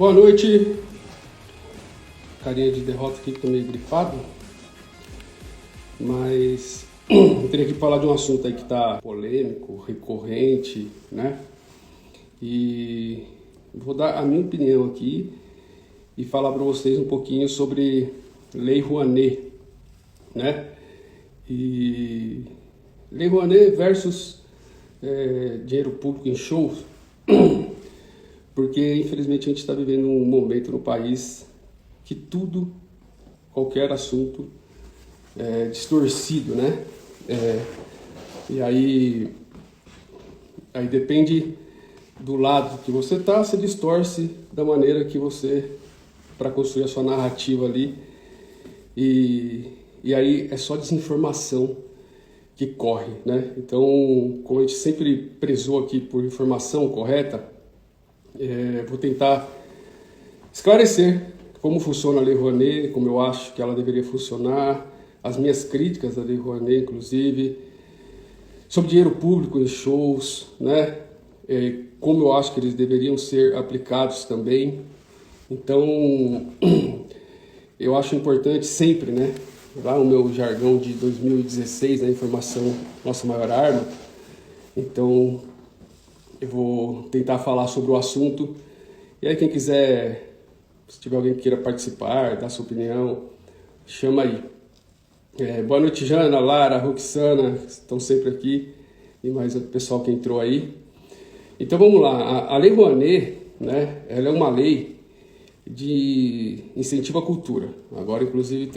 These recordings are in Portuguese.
Boa noite. Carinha de derrota aqui que tô meio gripado. Mas eu teria que falar de um assunto aí que tá polêmico, recorrente, né? E vou dar a minha opinião aqui e falar para vocês um pouquinho sobre Lei Rouanet, né? E Lei Rouanet versus dinheiro público em shows, porque infelizmente a gente está vivendo um momento no país que tudo, qualquer assunto é distorcido, né? E aí depende do lado que você tá, se distorce da maneira que você, para construir a sua narrativa ali, e aí é só desinformação que corre, né? Então, como a gente sempre prezou aqui por informação correta, vou tentar esclarecer como funciona a Lei Rouanet, como eu acho que ela deveria funcionar, as minhas críticas à Lei Rouanet, inclusive, sobre dinheiro público em shows, né? Como eu acho que eles deveriam ser aplicados também. Então, eu acho importante sempre, né? Lá o meu jargão de 2016, né? Informação, nossa maior arma. Então, eu vou tentar falar sobre o assunto. E aí, quem quiser, se tiver alguém que queira participar, dar sua opinião, chama aí. Boa noite, Jana, Lara, Roxana, estão sempre aqui. E mais o pessoal que entrou aí. Então, vamos lá. A Lei Rouanet, né? Ela é uma lei de incentivo à cultura. Agora, inclusive,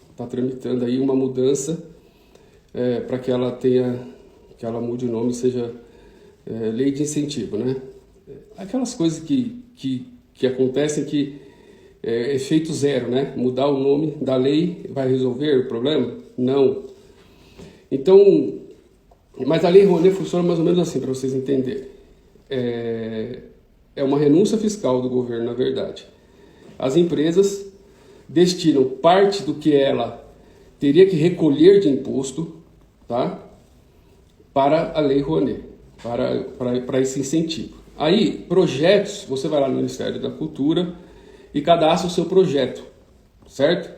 está tramitando aí uma mudança para que ela mude o nome, seja lei de incentivo, né? Aquelas coisas que acontecem que é efeito zero, né? Mudar o nome da lei vai resolver o problema? Não. Então, mas a Lei Rouanet funciona mais ou menos assim, para vocês entenderem. É uma renúncia fiscal do governo, na verdade. As empresas destinam parte do que ela teria que recolher de imposto, tá? Para a Lei Rouanet, para esse incentivo. Aí, projetos, você vai lá no Ministério da Cultura e cadastra o seu projeto, certo?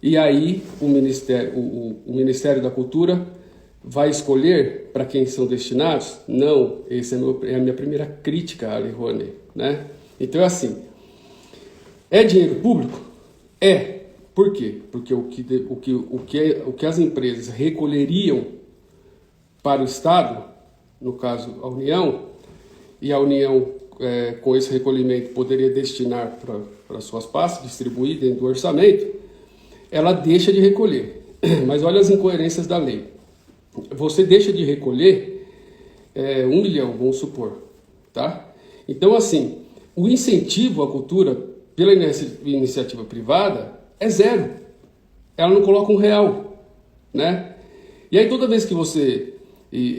E aí o Ministério da Cultura vai escolher para quem são destinados? Não, essa é a minha primeira crítica à Lei Rouanet, né? Então é assim, é dinheiro público? É. Por quê? Porque o que as empresas recolheriam para o Estado, no caso a União, e a União com esse recolhimento poderia destinar para suas pastas, distribuir dentro do orçamento, ela deixa de recolher. Mas olha as incoerências da lei. Você deixa de recolher 1 milhão, vamos supor, tá? Então, assim, o incentivo à cultura pela iniciativa privada é zero. Ela não coloca R$1, né? E aí toda vez que você...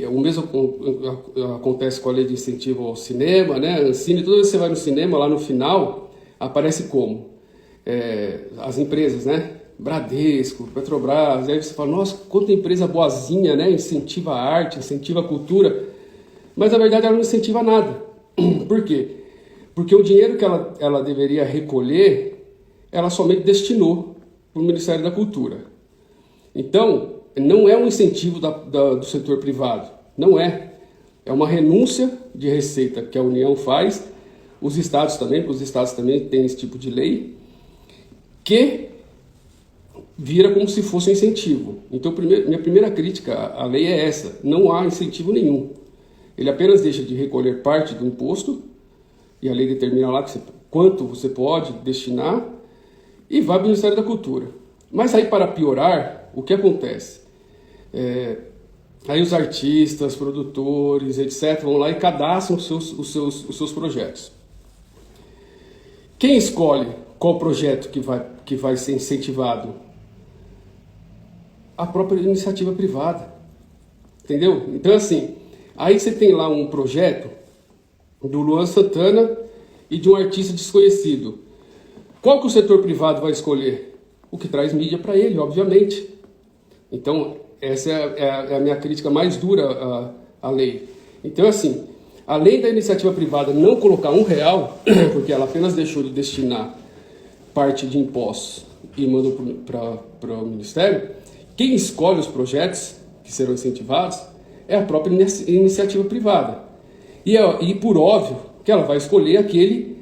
o mesmo acontece com a lei de incentivo ao cinema, né? Ancine, toda vez que você vai no cinema, lá no final, aparece como? As empresas, né? Bradesco, Petrobras, aí você fala, nossa, quanta empresa boazinha, né? Incentiva a arte, incentiva a cultura, mas na verdade ela não incentiva nada. Por quê? Porque o dinheiro que ela deveria recolher, ela somente destinou para o Ministério da Cultura. Então, não é um incentivo do setor privado, não é. É uma renúncia de receita que a União faz, os estados também, porque os estados também têm esse tipo de lei, que vira como se fosse um incentivo. Então, minha primeira crítica à lei é essa: não há incentivo nenhum. Ele apenas deixa de recolher parte do imposto, e a lei determina lá quanto você pode destinar, e vai para o Ministério da Cultura. Mas aí, para piorar, o que acontece? Aí os artistas, produtores, etc., vão lá e cadastram os seus projetos. Quem escolhe qual projeto que vai ser incentivado? A própria iniciativa privada. Entendeu? Então, assim, aí você tem lá um projeto do Luan Santana e de um artista desconhecido. Qual que o setor privado vai escolher? O que traz mídia para ele, obviamente. Então, essa é a minha crítica mais dura à lei. Então, assim, além da iniciativa privada não colocar R$1, porque ela apenas deixou de destinar parte de impostos e mandou para o Ministério, quem escolhe os projetos que serão incentivados é a própria iniciativa privada. E por óbvio que ela vai escolher aquele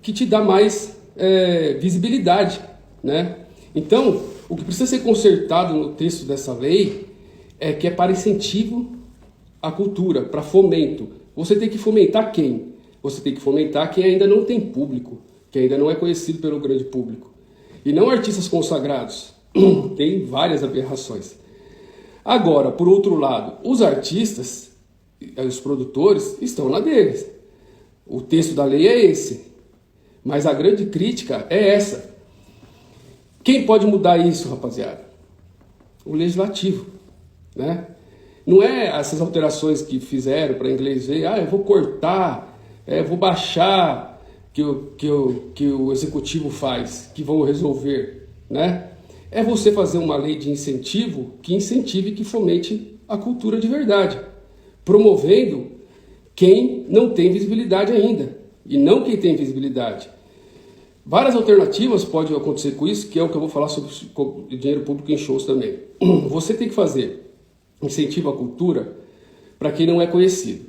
que te dá mais visibilidade, né? Então, o que precisa ser consertado no texto dessa lei é que é para incentivo à cultura, para fomento. Você tem que fomentar quem? Você tem que fomentar quem ainda não tem público, que ainda não é conhecido pelo grande público. E não artistas consagrados. Tem várias aberrações. Agora, por outro lado, os artistas, os produtores, estão na deles. O texto da lei é esse. Mas a grande crítica é essa. Quem pode mudar isso, rapaziada? O legislativo, né? Não é essas alterações que fizeram para inglês ver, eu vou cortar, vou baixar, que o executivo faz, que vão resolver, né? É você fazer uma lei de incentivo que incentive, que fomente a cultura de verdade, promovendo quem não tem visibilidade ainda, e não quem tem visibilidade. Várias alternativas podem acontecer com isso, que é o que eu vou falar sobre dinheiro público em shows também. Você tem que fazer incentivo à cultura para quem não é conhecido.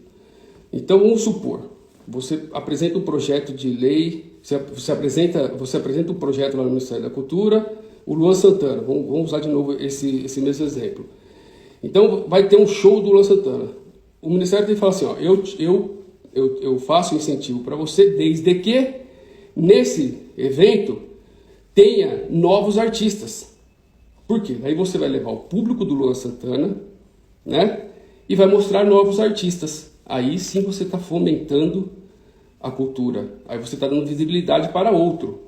Então, vamos supor, você apresenta um projeto de lei, você apresenta um projeto lá no Ministério da Cultura, o Luan Santana, vamos usar de novo esse mesmo exemplo. Então, vai ter um show do Luan Santana. O Ministério tem que falar assim, eu faço incentivo para você, desde que nesse evento tenha novos artistas. Por quê? Aí você vai levar o público do Luan Santana, né? E vai mostrar novos artistas. Aí sim você está fomentando a cultura. Aí você está dando visibilidade para outro.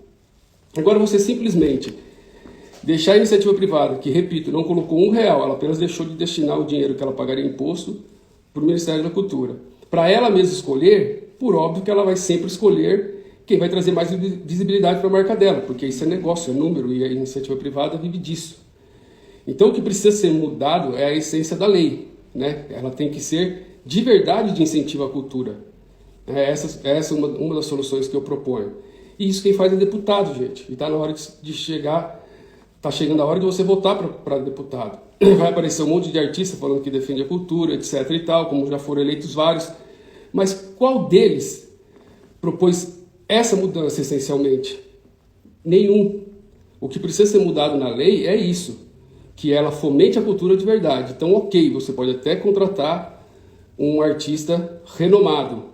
Agora você simplesmente deixar a iniciativa privada, que, repito, não colocou R$1, ela apenas deixou de destinar o dinheiro que ela pagaria imposto para o Ministério da Cultura. Para ela mesma escolher, por óbvio que ela vai sempre escolher quem vai trazer mais visibilidade para a marca dela, porque isso é negócio, é número, e a iniciativa privada vive disso. Então o que precisa ser mudado é a essência da lei, né? Ela tem que ser de verdade de incentivo à cultura. Essa é uma das soluções que eu proponho. E isso quem faz é deputado, gente. E está na hora de chegar, está chegando a hora de você votar para deputado. Vai aparecer um monte de artista falando que defende a cultura, etc. e tal, como já foram eleitos vários. Mas qual deles propôs essa mudança essencialmente? Nenhum. O que precisa ser mudado na lei é isso, que ela fomente a cultura de verdade. Então, ok, você pode até contratar um artista renomado,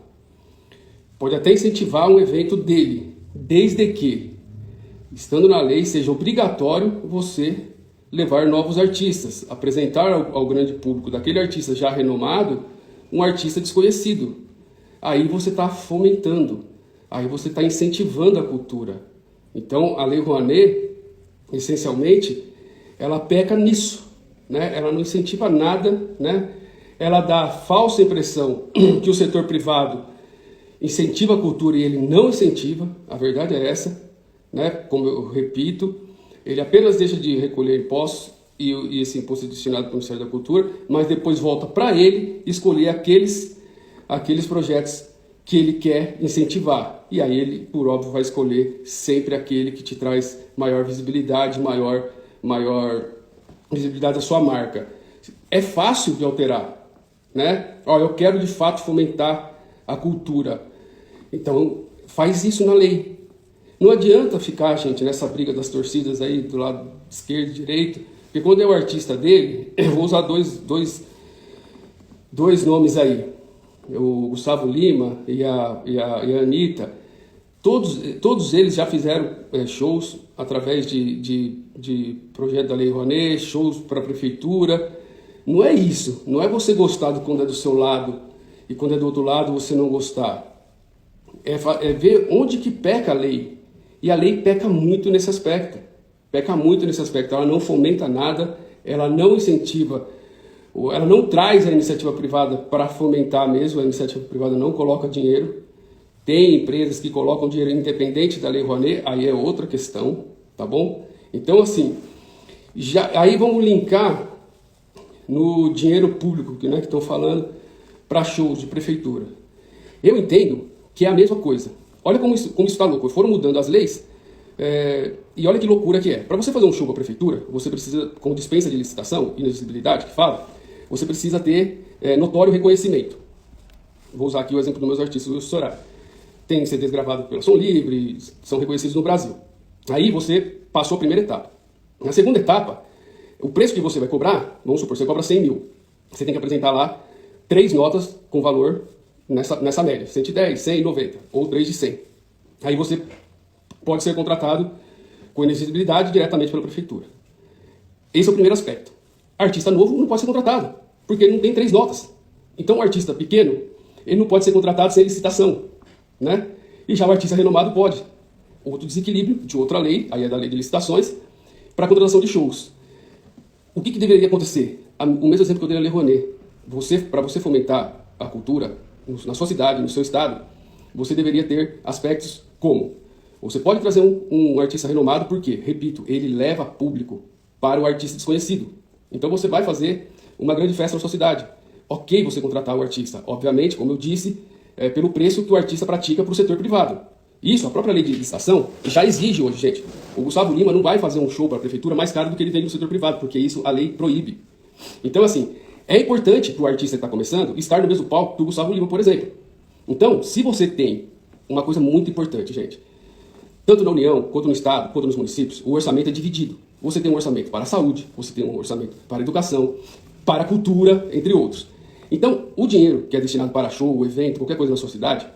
pode até incentivar um evento dele, desde que, estando na lei, seja obrigatório você levar novos artistas, apresentar ao grande público daquele artista já renomado um artista desconhecido. Aí você está fomentando, aí você está incentivando a cultura. Então, a Lei Rouanet, essencialmente, ela peca nisso, né? Ela não incentiva nada, né? Ela dá a falsa impressão que o setor privado incentiva a cultura e ele não incentiva. A verdade é essa, né? Como eu repito, ele apenas deixa de recolher impostos e esse imposto é destinado para o Ministério da Cultura, mas depois volta para ele escolher aqueles projetos que ele quer incentivar. E aí ele, por óbvio, vai escolher sempre aquele que te traz maior visibilidade, maior visibilidade da sua marca. É fácil de alterar, né? Eu quero de fato fomentar a cultura. Então, faz isso na lei. Não adianta ficar, gente, nessa briga das torcidas aí do lado esquerdo e direito, porque quando é o artista dele, eu vou usar dois nomes aí, o Gustavo Lima e a Anitta. Todos eles já fizeram shows através de projeto da Lei Rouanet, shows para a prefeitura. Não é isso, não é você gostar quando é do seu lado e quando é do outro lado você não gostar. É ver onde que peca a lei. E a lei peca muito nesse aspecto. Ela não fomenta nada, ela não incentiva, ela não traz a iniciativa privada para fomentar mesmo, a iniciativa privada não coloca dinheiro. Tem empresas que colocam dinheiro independente da Lei Rouanet, aí é outra questão, tá bom? Então, assim, aí vamos linkar no dinheiro público, né, que estão falando, para shows de prefeitura. Eu entendo que é a mesma coisa. Olha como isso tá louco. Foram mudando as leis, e olha que loucura que é. Para você fazer um show para a prefeitura, você precisa, com dispensa de licitação, inexigibilidade, que fala, você precisa ter notório reconhecimento. Vou usar aqui o exemplo dos meus artistas do Soraya. Tem CDs gravados pela Som Livre, são reconhecidos no Brasil. Aí você passou a primeira etapa. Na segunda etapa, o preço que você vai cobrar, vamos supor, você cobra 100 mil. Você tem que apresentar lá 3 notas com valor nessa média, 110, 100, 90, ou 3 de 100. Aí você pode ser contratado com inexigibilidade diretamente pela prefeitura. Esse é o primeiro aspecto. Artista novo não pode ser contratado, porque ele não tem 3 notas. Então o artista pequeno, ele não pode ser contratado sem licitação, né? E já o artista renomado pode. Outro desequilíbrio de outra lei, aí é da lei de licitações, para a contratação de shows. O que deveria acontecer? O mesmo exemplo que eu dei a Lei Rouanet. Para você fomentar a cultura na sua cidade, no seu estado, você deveria ter aspectos como: você pode trazer um artista renomado, porque, repito, ele leva público para o artista desconhecido. Então você vai fazer uma grande festa na sua cidade. Ok você contratar o artista, obviamente, como eu disse, pelo preço que o artista pratica para o setor privado. Isso, a própria lei de licitação já exige hoje, gente. O Gustavo Lima não vai fazer um show para a prefeitura mais caro do que ele vende no setor privado, porque isso a lei proíbe. Então, assim, é importante para o artista que está começando estar no mesmo palco que o Gustavo Lima, por exemplo. Então, se você tem uma coisa muito importante, gente, tanto na União, quanto no Estado, quanto nos municípios, o orçamento é dividido. Você tem um orçamento para a saúde, você tem um orçamento para a educação, para a cultura, entre outros. Então, o dinheiro que é destinado para show, evento, qualquer coisa na sua cidade,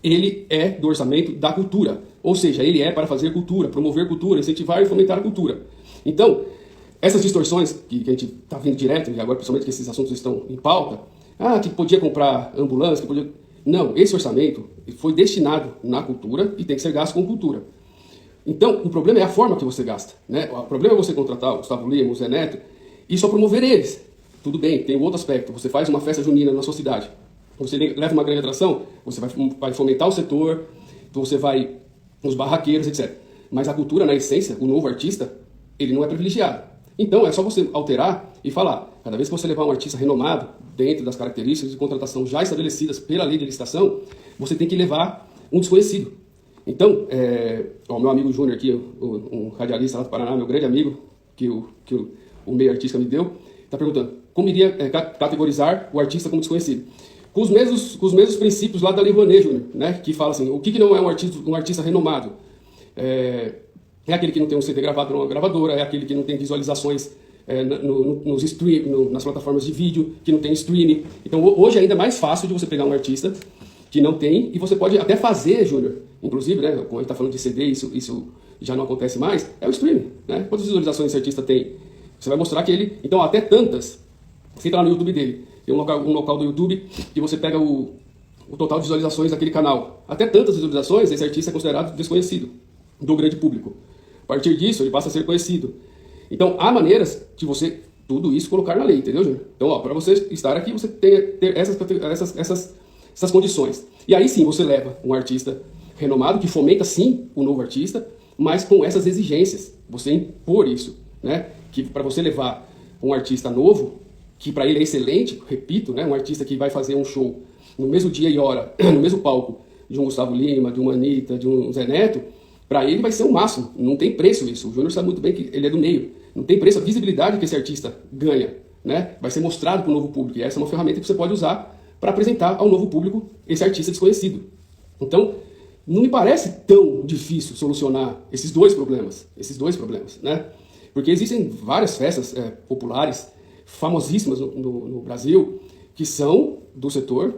ele é do orçamento da cultura. Ou seja, ele é para fazer cultura, promover cultura, incentivar e fomentar a cultura. Então, essas distorções que a gente está vendo direto, e agora principalmente que esses assuntos estão em pauta, que podia comprar ambulância, que podia... Não, esse orçamento foi destinado na cultura e tem que ser gasto com cultura. Então, o problema é a forma que você gasta, né? O problema é você contratar o Gustavo Lima, o Zé Neto, e só promover eles. Tudo bem, tem um outro aspecto. Você faz uma festa junina na sua cidade, você leva uma grande atração, você vai fomentar o setor, você vai nos barraqueiros, etc. Mas a cultura, na essência, o novo artista, ele não é privilegiado. Então, é só você alterar e falar. Cada vez que você levar um artista renomado, dentro das características de contratação já estabelecidas pela lei de licitação, você tem que levar um desconhecido. Então, o meu amigo Júnior aqui, um radialista lá do Paraná, meu grande amigo, que o meio artista me deu, está perguntando como iria categorizar o artista como desconhecido. Com os mesmos princípios lá da Lei Rouanet, Júnior, né? Que fala assim, o que não é um artista renomado? É aquele que não tem um CD gravado numa gravadora, é aquele que não tem visualizações nas plataformas de vídeo, que não tem streaming. Então hoje é ainda mais fácil de você pegar um artista que não tem, e você pode até fazer, Júnior, inclusive, né? Como a gente está falando de CD, isso já não acontece mais, é o streaming, né? Quantas visualizações esse artista tem? Você vai mostrar que ele... Então até tantas, você entra lá no YouTube dele, tem um local do YouTube que você pega o total de visualizações daquele canal. Até tantas visualizações, esse artista é considerado desconhecido do grande público. A partir disso, ele passa a ser conhecido. Então, há maneiras de você, tudo isso, colocar na lei, entendeu, Júnior? Então, para você estar aqui, você tem que ter essas condições. E aí sim, você leva um artista renomado, que fomenta sim o novo artista, mas com essas exigências. Você impor isso, né? Que para você levar um artista novo, que para ele é excelente, repito, né? Um artista que vai fazer um show no mesmo dia e hora, no mesmo palco, de um Gustavo Lima, de uma Anitta, de um Zé Neto, para ele vai ser o máximo, não tem preço isso. O Júnior sabe muito bem que ele é do meio. Não tem preço a visibilidade que esse artista ganha, né? Vai ser mostrado para o novo público. E essa é uma ferramenta que você pode usar para apresentar ao novo público esse artista desconhecido. Então, não me parece tão difícil solucionar esses dois problemas, né? Porque existem várias festas populares, famosíssimas no Brasil, que são do setor,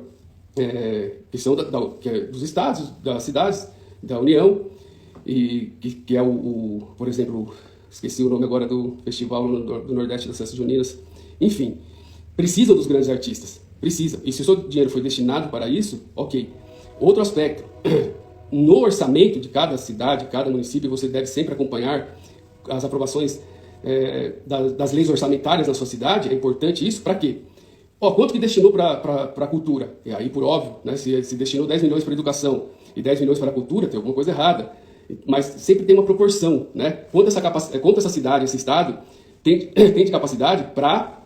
que são dos estados, das cidades, da União, e que é por exemplo, esqueci o nome agora do festival do Nordeste das Festas Juninas. Enfim, precisam dos grandes artistas, precisam. E se o seu dinheiro foi destinado para isso, ok. Outro aspecto, no orçamento de cada cidade, cada município, você deve sempre acompanhar as aprovações das leis orçamentárias na sua cidade. É importante isso, para quê? Quanto que destinou para a cultura? E aí, por óbvio, né, se destinou 10 milhões para a educação e 10 milhões para a cultura, tem alguma coisa errada. Mas sempre tem uma proporção, né? Quanto essa cidade, esse estado tem de capacidade para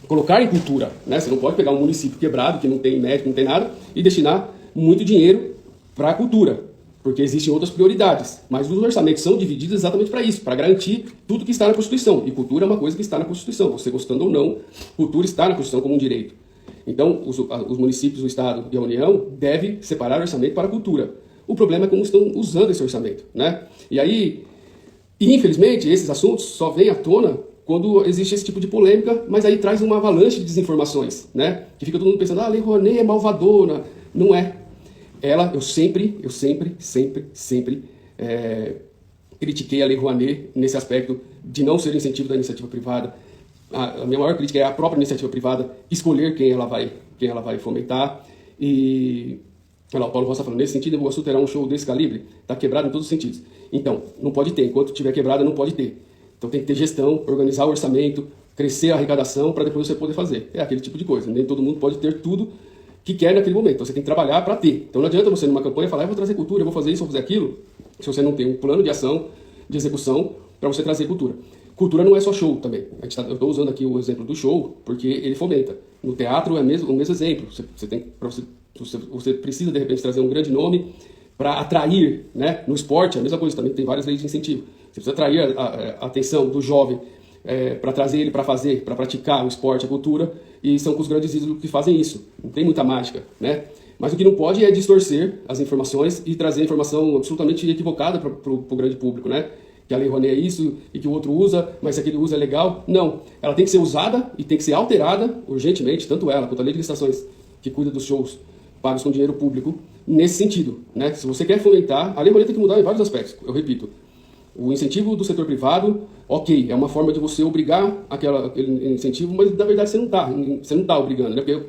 colocar em cultura, né? Você não pode pegar um município quebrado, que não tem médico, não tem nada, e destinar muito dinheiro para a cultura, porque existem outras prioridades. Mas os orçamentos são divididos exatamente para isso, para garantir tudo que está na Constituição. E cultura é uma coisa que está na Constituição. Você gostando ou não, cultura está na Constituição como um direito. Então, os municípios, o Estado e a União devem separar o orçamento para a cultura. O problema é como estão usando esse orçamento, né? E aí, infelizmente, esses assuntos só vêm à tona quando existe esse tipo de polêmica, mas aí traz uma avalanche de desinformações, né? Que fica todo mundo pensando, a Lei Rouanet é malvadona. Não é. Eu sempre critiquei a Lei Rouanet nesse aspecto de não ser incentivo da iniciativa privada. A minha maior crítica é a própria iniciativa privada escolher quem ela vai fomentar. E olha lá, o Paulo Rosa falando, nesse sentido, o Iguaçu terá um show desse calibre? Está quebrado em todos os sentidos. Então, não pode ter. Enquanto estiver quebrada, não pode ter. Então tem que ter gestão, organizar o orçamento, crescer a arrecadação para depois você poder fazer. É aquele tipo de coisa. Nem todo mundo pode ter tudo que quer naquele momento. Então, você tem que trabalhar para ter. Então não adianta você numa campanha falar, eu vou trazer cultura, eu vou fazer isso, eu vou fazer aquilo, se você não tem um plano de ação, de execução para você trazer cultura. Cultura não é só show também. Eu estou usando aqui o exemplo do show porque ele fomenta. No teatro é o mesmo exemplo. Você precisa, de repente, trazer um grande nome para atrair, né? No esporte é a mesma coisa, também tem várias leis de incentivo. Você precisa atrair a atenção do jovem para trazer ele para praticar o esporte, a cultura, e são com os grandes ídolos que fazem isso. Não tem muita mágica, né? Mas o que não pode é distorcer as informações e trazer informação absolutamente equivocada para o grande público, né? Que a Lei Rouanet é isso e que o outro usa, mas se aquele usa é legal. Não, ela tem que ser usada e tem que ser alterada urgentemente, tanto ela quanto a Lei de Licitações, que cuida dos shows pagos com dinheiro público, nesse sentido, né? Se você quer fomentar, a Lei Rouanet tem que mudar em vários aspectos, eu repito. O incentivo do setor privado, ok, é uma forma de você obrigar aquele incentivo, mas na verdade você não tá obrigando, né? Porque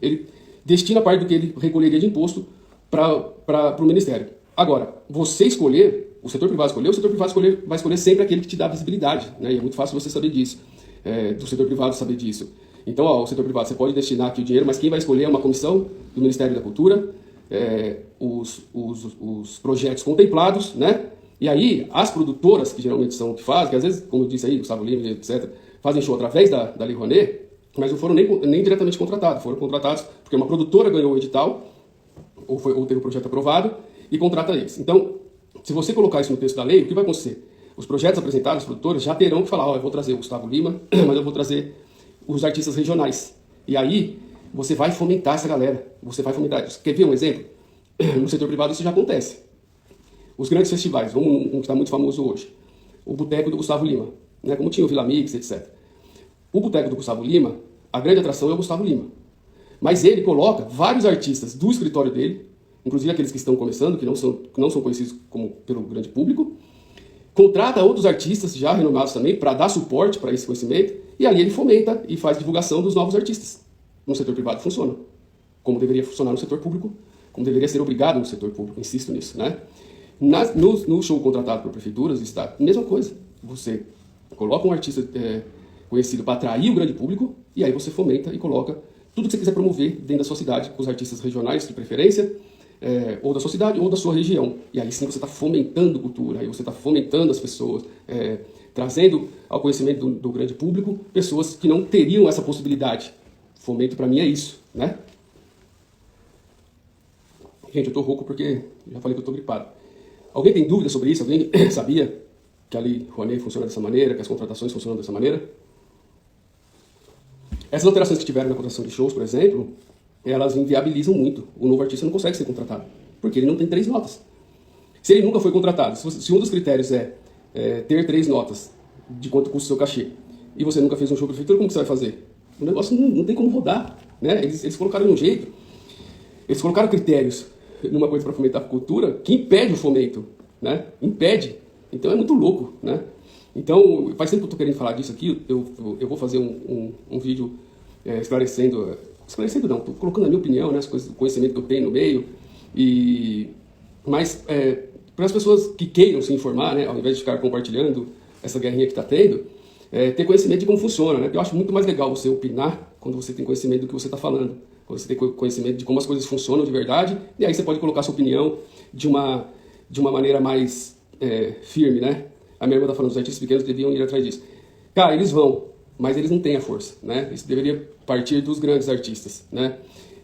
ele destina parte do que ele recolheria de imposto para o Ministério. Agora, você escolher, o setor privado vai escolher sempre aquele que te dá visibilidade, né? E é muito fácil você saber disso, do setor privado saber disso. Então, o setor privado, você pode destinar aqui o dinheiro, mas quem vai escolher é uma comissão do Ministério da Cultura, os projetos contemplados, né? E aí, as produtoras, que geralmente são que fazem, que às vezes, como eu disse aí, Gustavo Lima, etc., fazem show através da Lei Rouanet, mas não foram nem diretamente contratados, foram contratados porque uma produtora ganhou o edital, ou teve o projeto aprovado, e contrata eles. Então, se você colocar isso no texto da lei, o que vai acontecer? Os projetos apresentados, os produtores, já terão que falar, eu vou trazer o Gustavo Lima, mas eu vou trazer os artistas regionais. E aí, você vai fomentar essa galera. Você vai fomentar. Quer ver um exemplo? No setor privado isso já acontece. Os grandes festivais, um que está muito famoso hoje, o Boteco do Gustavo Lima, né? Como tinha o Vila Mix, etc. O Boteco do Gustavo Lima, a grande atração é o Gustavo Lima. Mas ele coloca vários artistas do escritório dele, inclusive aqueles que estão começando, que não são conhecidos pelo grande público, contrata outros artistas já renomados também para dar suporte para esse conhecimento, e ali ele fomenta e faz divulgação dos novos artistas. No setor privado funciona, como deveria funcionar no setor público, como deveria ser obrigado no setor público, insisto nisso, né? No show contratado por prefeituras, está a mesma coisa. Você coloca um artista conhecido para atrair o grande público, e aí você fomenta e coloca tudo que você quiser promover dentro da sua cidade, com os artistas regionais de preferência, ou da sua cidade ou da sua região. E aí sim você está fomentando cultura, aí você está fomentando as pessoas, trazendo ao conhecimento do grande público pessoas que não teriam essa possibilidade. Fomento para mim é isso, né? Gente, eu tô rouco porque já falei que eu tô gripado. Alguém tem dúvida sobre isso? Alguém sabia que a Lei Rouanet funciona dessa maneira, que as contratações funcionam dessa maneira? Essas alterações que tiveram na contratação de shows, por exemplo, elas inviabilizam muito. O novo artista não consegue ser contratado, porque ele não tem 3 notas. Se ele nunca foi contratado, se um dos critérios é ter 3 notas de quanto custa o seu cachê, e você nunca fez um show para a prefeitura, como que você vai fazer? O negócio não tem como rodar, né? Eles colocaram de um jeito, eles colocaram critérios numa coisa para fomentar a cultura que impede o fomento, né? Impede. Então é muito louco, né? Então, faz tempo que eu estou querendo falar disso aqui, eu vou fazer um vídeo esclarecendo não, estou colocando a minha opinião, né, as coisas, o conhecimento que eu tenho no meio, mas para as pessoas que queiram se informar, né, ao invés de ficar compartilhando essa guerrinha que está tendo, ter conhecimento de como funciona, né? Eu acho muito mais legal você opinar quando você tem conhecimento do que você está falando, quando você tem conhecimento de como as coisas funcionam de verdade, e aí você pode colocar sua opinião de uma maneira mais firme, né? A minha irmã está falando, os artistas pequenos deviam ir atrás disso. Cara, eles vão, mas eles não têm a força, né? Isso deveria partir dos grandes artistas, né?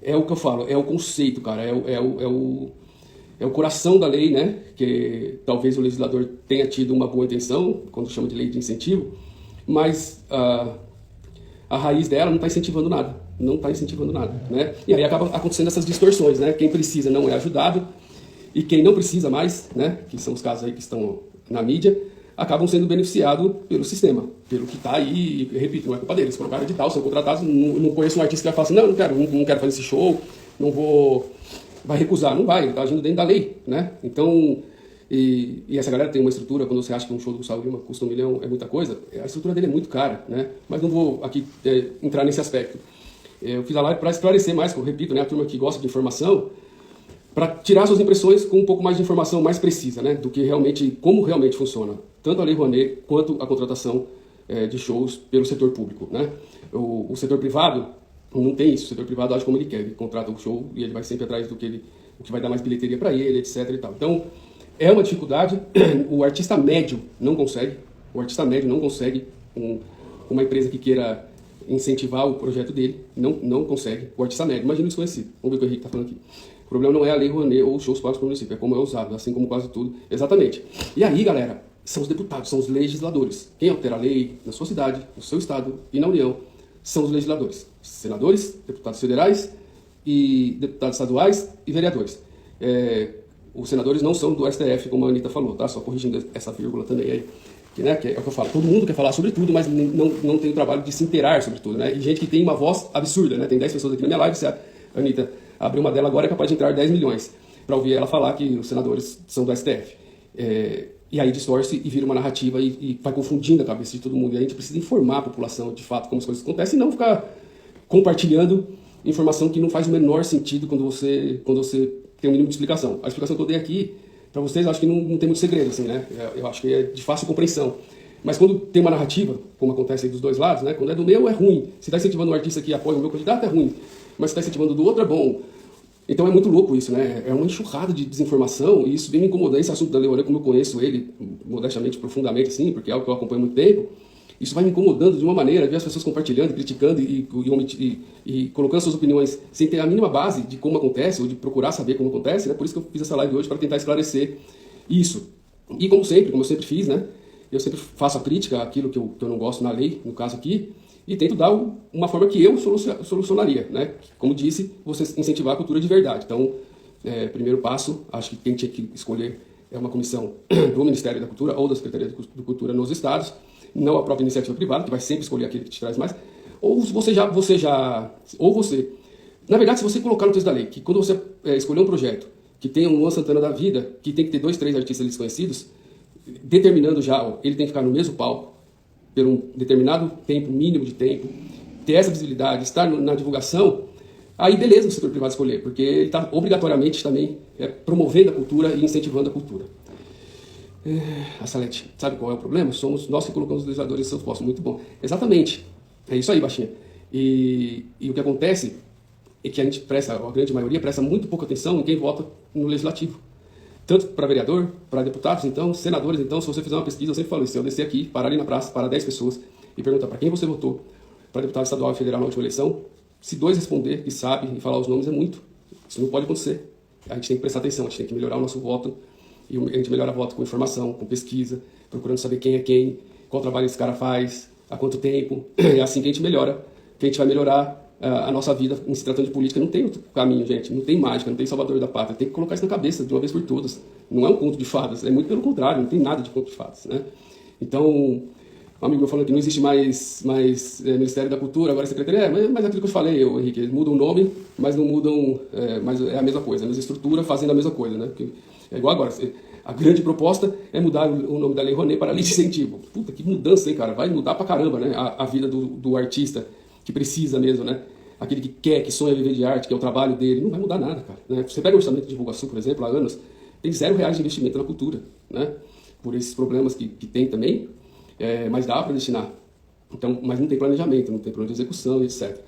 É o que eu falo, é o conceito, cara, é o coração da lei, né? Que talvez o legislador tenha tido uma boa intenção, quando chama de lei de incentivo, mas a raiz dela não está incentivando nada, não está incentivando nada, né? E aí acaba acontecendo essas distorções, né? Quem precisa não é ajudado, e quem não precisa mais, né? Que são os casos aí que estão na mídia, acabam sendo beneficiados pelo sistema, pelo que está aí, e, repito, não é culpa deles, colocaram edital, são contratados, não conheço um artista que vai falar assim, não quero fazer esse show, não vou, vai recusar, não vai, ele está agindo dentro da lei, né? Então, e essa galera tem uma estrutura, quando você acha que um show do Gustavo Lima custa 1 milhão, é muita coisa, a estrutura dele é muito cara, né? Mas não vou aqui entrar nesse aspecto. Eu fiz a live para esclarecer mais, que eu repito, né, a turma que gosta de informação, para tirar suas impressões com um pouco mais de informação mais precisa, né, do que realmente, como realmente funciona, tanto a Lei Rouanet quanto a contratação de shows pelo setor público, né. O setor privado não tem isso, o setor privado age como ele quer, ele contrata o show e ele vai sempre atrás do que o que vai dar mais bilheteria para ele, etc e tal. Então, é uma dificuldade, o artista médio não consegue, uma empresa que queira incentivar o projeto dele, não consegue, o artista médio, imagina o desconhecido, vamos ver o que o Henrique está falando aqui. O problema não é a Lei Rouanet ou os shows pagos pelo município, é como é usado, assim como quase tudo. Exatamente. E aí, galera, são os deputados, são os legisladores. Quem altera a lei na sua cidade, no seu estado e na União são os legisladores. Senadores, deputados federais e deputados estaduais e vereadores. Os senadores não são do STF, como a Anitta falou, tá? Só corrigindo essa vírgula também aí. Que é o que eu falo, todo mundo quer falar sobre tudo, mas não tem o trabalho de se inteirar sobre tudo, né? E gente que tem uma voz absurda, né? Tem 10 pessoas aqui na minha live, se a Anitta abrir uma dela agora é capaz de entrar 10 milhões para ouvir ela falar que os senadores são do STF. E aí distorce e vira uma narrativa e vai confundindo a cabeça de todo mundo. E a gente precisa informar a população de fato como as coisas acontecem e não ficar compartilhando informação que não faz o menor sentido quando você tem um mínimo de explicação. A explicação que eu dei aqui para vocês, eu acho que não tem muito segredo, assim, né? Eu acho que é de fácil compreensão. Mas quando tem uma narrativa, como acontece aí dos dois lados, né? Quando é do meu, é ruim. Se está incentivando um artista que apoia o meu candidato, é ruim. Mas se está incentivando do outro, é bom. Então é muito louco isso, né? É uma enxurrada de desinformação e isso vem me incomodando. Esse assunto da Lei Rouanet, como eu conheço ele, modestamente, profundamente, assim, porque é algo que eu acompanho há muito tempo, isso vai me incomodando de uma maneira, ver as pessoas compartilhando, criticando e colocando suas opiniões sem ter a mínima base de como acontece ou de procurar saber como acontece, né? Por isso que eu fiz essa live hoje, para tentar esclarecer isso. E como eu sempre fiz, né? Eu sempre faço a crítica àquilo que eu não gosto na lei, no caso aqui, e tento dar uma forma que eu solucionaria, né? Como disse, você incentivar a cultura de verdade. Então, primeiro passo, acho que quem tinha que escolher é uma comissão do Ministério da Cultura ou da Secretaria de Cultura nos estados, não a própria iniciativa privada, que vai sempre escolher aquele que te traz mais, ou na verdade, se você colocar no texto da lei, que quando você escolher um projeto que tenha um Luan Santana da vida, que tem que ter 2, 3 artistas desconhecidos, determinando já, ele tem que ficar no mesmo palco, por um determinado tempo, mínimo de tempo, ter essa visibilidade, estar na divulgação, aí beleza o setor privado escolher, porque ele está obrigatoriamente também promovendo a cultura e incentivando a cultura. A Salete, sabe qual é o problema? Somos nós que colocamos os legisladores em seus postos. Muito bom. Exatamente. É isso aí, baixinha. E o que acontece é que a grande maioria presta muito pouca atenção em quem vota no legislativo. Tanto para vereador, para deputados, então, senadores, então, se você fizer uma pesquisa, eu sempre falo isso, se eu descer aqui, parar ali na praça, para 10 pessoas e perguntar para quem você votou, para deputado estadual e federal na última eleição, se 2 responder e sabe e falar os nomes é muito. Isso não pode acontecer. A gente tem que prestar atenção, a gente tem que melhorar o nosso voto, e a gente melhora voto com informação, com pesquisa, procurando saber quem é quem, qual trabalho esse cara faz, há quanto tempo. É assim que a gente melhora, que a gente vai melhorar a nossa vida em se tratando de política. Não tem outro caminho, gente, não tem mágica, não tem salvador da pátria, tem que colocar isso na cabeça de uma vez por todas. Não é um conto de fadas, é muito pelo contrário, não tem nada de conto de fadas, né? Então, um amigo meu falando que não existe mais Ministério da Cultura, agora é Secretaria, mas é aquilo que eu falei, Henrique, eles mudam o nome, mas não mudam, mas é a mesma coisa, a mesma estrutura fazendo a mesma coisa, né? Porque é igual agora, a grande proposta é mudar o nome da Lei Rouanet para Lei de Incentivo. Puta, que mudança, hein, cara? Vai mudar pra caramba, né? A vida do artista, que precisa mesmo, né? Aquele que quer, que sonha viver de arte, que é o trabalho dele, não vai mudar nada, cara. Né? Você pega o orçamento de divulgação, por exemplo, há anos, tem R$0 de investimento na cultura, né? Por esses problemas que tem também, mas dá para destinar. Então, mas não tem planejamento, não tem plano de execução, etc.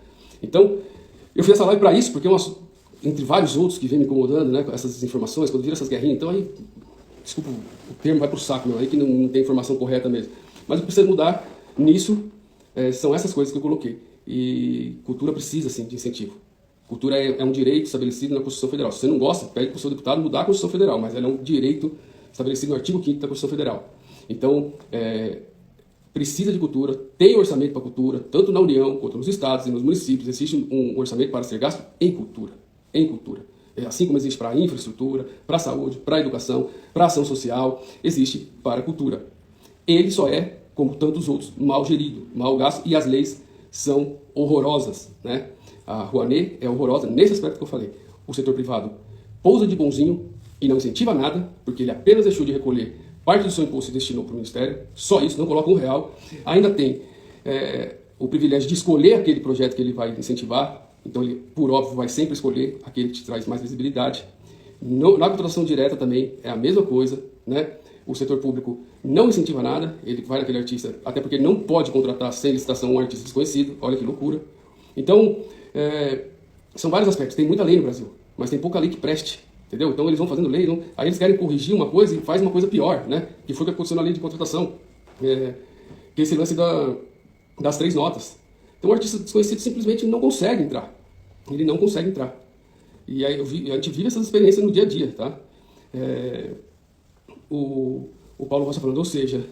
Então, eu fiz essa live para isso, porque entre vários outros que vêm me incomodando, né, com essas desinformações, quando vira essas guerrinhas, então aí, desculpa, o termo vai pro saco, meu, aí que não tem informação correta mesmo. Mas o que precisa mudar nisso são essas coisas que eu coloquei. E cultura precisa, sim, de incentivo. Cultura é um direito estabelecido na Constituição Federal. Se você não gosta, pede para o seu deputado mudar a Constituição Federal, mas ela é um direito estabelecido no artigo 5º da Constituição Federal. Então, precisa de cultura, tem orçamento para cultura, tanto na União quanto nos estados e nos municípios. Existe um orçamento para ser gasto em cultura. Em cultura. Assim como existe para a infraestrutura, para a saúde, para a educação, para a ação social, existe para a cultura. Ele só é, como tantos outros, mal gerido, mal gasto, e as leis são horrorosas, né? A Rouanet é horrorosa nesse aspecto que eu falei. O setor privado pousa de bonzinho e não incentiva nada, porque ele apenas deixou de recolher parte do seu imposto e destinou para o Ministério, só isso, não coloca R$1. Ainda tem o privilégio de escolher aquele projeto que ele vai incentivar, então ele, por óbvio, vai sempre escolher aquele que te traz mais visibilidade. Na contratação direta também é a mesma coisa, né? O setor público não incentiva nada, ele vai naquele artista, até porque ele não pode contratar sem licitação um artista desconhecido, olha que loucura. Então, são vários aspectos, tem muita lei no Brasil, mas tem pouca lei que preste, entendeu? Então eles vão fazendo lei, aí eles querem corrigir uma coisa e faz uma coisa pior, né? Que foi o que aconteceu na lei de contratação, que é esse lance das 3 notas. Então o artista desconhecido simplesmente não consegue entrar, ele não consegue entrar. E aí a gente vive essas experiências no dia a dia, tá? O Paulo Rocha falando, ou seja,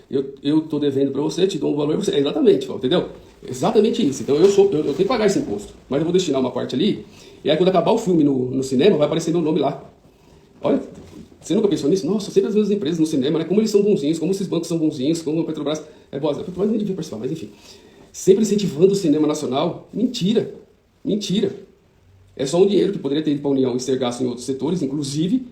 eu estou devendo para você, te dou um valor para você. Exatamente, entendeu? Exatamente isso. Então eu tenho que pagar esse imposto, mas eu vou destinar uma parte ali, e aí quando acabar o filme no cinema, vai aparecer meu nome lá. Olha, você nunca pensou nisso? Nossa, sempre as mesmas empresas no cinema, né? Como eles são bonzinhos, como esses bancos são bonzinhos, como a Petrobras é boa. A Petrobras nem devia participar, mas enfim. Sempre incentivando o cinema nacional. Mentira. Mentira. É só um dinheiro que poderia ter ido para a União e ser gasto em outros setores, inclusive,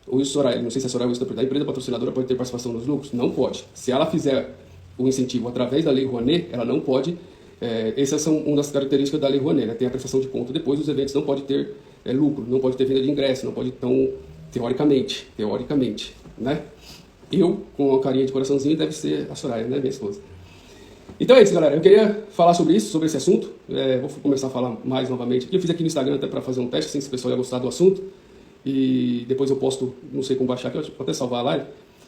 o Soraya, não sei se a Soraya ou a empresa patrocinadora pode ter participação nos lucros? Não pode. Se ela fizer o incentivo através da Lei Rouanet, ela não pode. Essas são uma das características da Lei Rouanet, né? Tem a prestação de conta depois dos eventos, não pode ter lucro, não pode ter venda de ingresso, não pode, então, teoricamente, né? Eu, com a carinha de coraçãozinho, deve ser a Soraya, né, minha esposa. Então é isso, galera. Eu queria falar sobre isso, sobre esse assunto. Vou começar a falar mais novamente. Eu fiz aqui no Instagram até para fazer um teste, se o pessoal ia gostar do assunto. E depois eu posto, não sei como baixar aqui, eu vou até salvar a live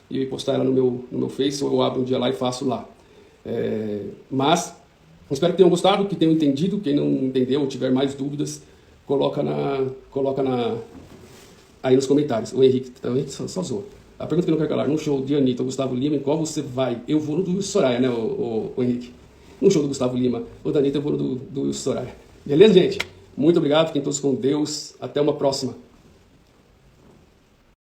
e postar ela no meu Face, ou eu abro um dia lá e faço lá. Mas espero que tenham gostado, que tenham entendido. Quem não entendeu ou tiver mais dúvidas, coloca aí nos comentários. O Henrique também só zoa. A pergunta que eu não quero calar: num show de Anitta ou Gustavo Lima, em qual você vai? Eu vou no do Soraya, né, o Henrique? Num show do Gustavo Lima ou da Anitta, eu vou no do Soraya. Beleza, gente? Muito obrigado, fiquem todos com Deus. Até uma próxima.